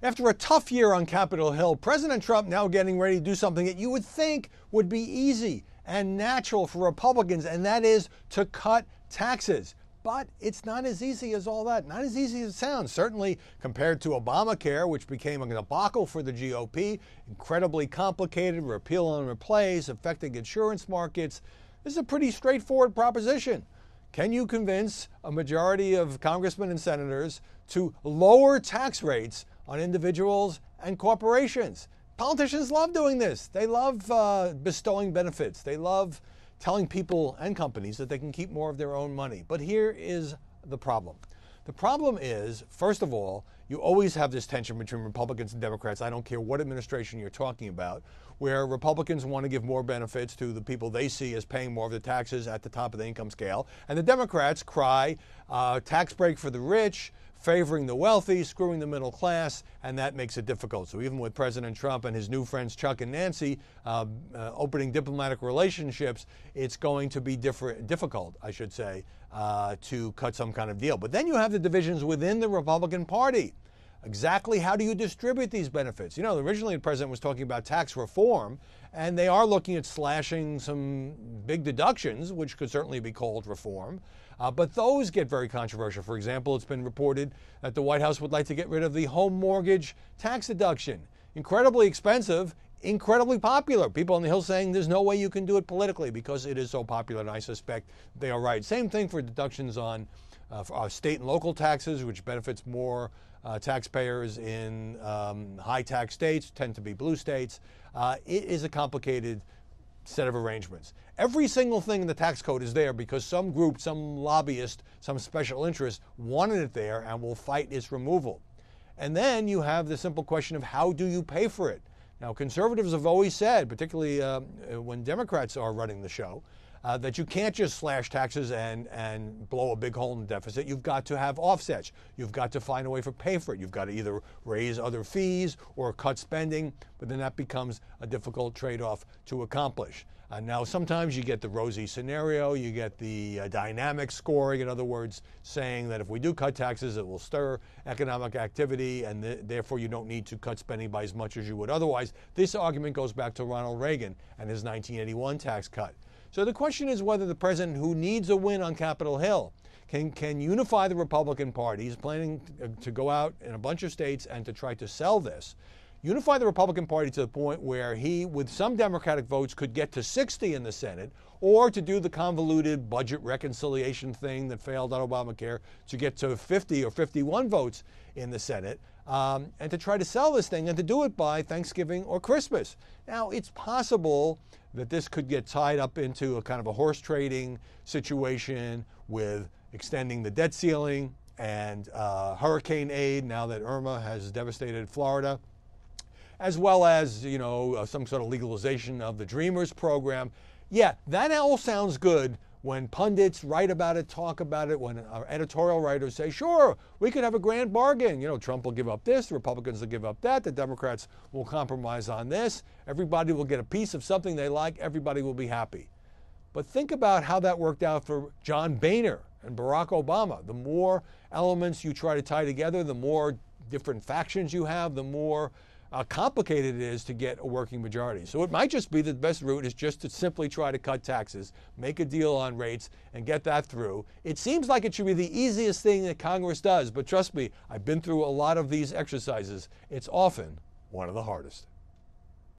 After a tough year on Capitol Hill, President Trump now getting ready to do something that you would think would be easy and natural for Republicans, and that is to cut taxes. But it's not as easy as all that. Not as easy as it sounds. Certainly compared to Obamacare, which became a debacle for the GOP, incredibly complicated, repeal and replace, affecting insurance markets. This is a pretty straightforward proposition. Can you convince a majority of congressmen and senators to lower tax rates on individuals and corporations? Politicians love doing this. They love bestowing benefits. They love telling people and companies that they can keep more of their own money. But here is the problem. The problem is, first of all, you always have this tension between Republicans and Democrats. I don't care what administration you're talking about, where Republicans want to give more benefits to the people they see as paying more of the taxes at the top of the income scale. And the Democrats cry, tax break for the rich, favoring the wealthy, screwing the middle class, and that makes it difficult. So even with President Trump and his new friends Chuck and Nancy opening diplomatic relationships, it's going to be difficult, I should say, to cut some kind of deal. But then you have the divisions within the Republican Party. Exactly how do you distribute these benefits? You know, originally the president was talking about tax reform, and they are looking at slashing some big deductions, which could certainly be called reform. But those get very controversial. For example, it's been reported that the White House would like to get rid of the home mortgage tax deduction. Incredibly expensive, incredibly popular. People on the Hill saying there's no way you can do it politically because it is so popular, and I suspect they are right. Same thing for deductions on state and local taxes, which benefits more taxpayers in high tax states, tend to be blue states. It is a complicated set of arrangements. Every single thing in the tax code is there because some group, some lobbyist, some special interest wanted it there and will fight its removal. And then you have the simple question of how do you pay for it? Now, conservatives have always said, particularly when Democrats are running the show, that you can't just slash taxes and blow a big hole in the deficit. You've got to have offsets. You've got to find a way to pay for it. You've got to either raise other fees or cut spending, but then that becomes a difficult trade-off to accomplish. Now, sometimes you get the rosy scenario. You get the dynamic scoring, in other words, saying that if we do cut taxes, it will stir economic activity, and therefore you don't need to cut spending by as much as you would otherwise. This argument goes back to Ronald Reagan and his 1981 tax cut. So the question is whether the president, who needs a win on Capitol Hill, can unify the Republican Party. He's planning to go out in a bunch of states and to try to sell this. Unify the Republican Party to the point where he, with some Democratic votes, could get to 60 in the Senate, or to do the convoluted budget reconciliation thing that failed on Obamacare to get to 50 or 51 votes in the Senate, and to try to sell this thing and to do it by Thanksgiving or Christmas. Now, it's possible that this could get tied up into a kind of a horse trading situation with extending the debt ceiling and hurricane aid now that Irma has devastated Florida, as well as, you know, some sort of legalization of the Dreamers program. Yeah, that all sounds good when pundits write about it, talk about it, when editorial writers say, sure, we could have a grand bargain. You know, Trump will give up this, the Republicans will give up that, the Democrats will compromise on this, everybody will get a piece of something they like, everybody will be happy. But think about how that worked out for John Boehner and Barack Obama. The more elements you try to tie together, the more different factions you have, the more complicated it is to get a working majority. So it might just be that the best route is just to simply try to cut taxes, make a deal on rates, and get that through. It seems like it should be the easiest thing that Congress does, but trust me, I've been through a lot of these exercises. It's often one of the hardest.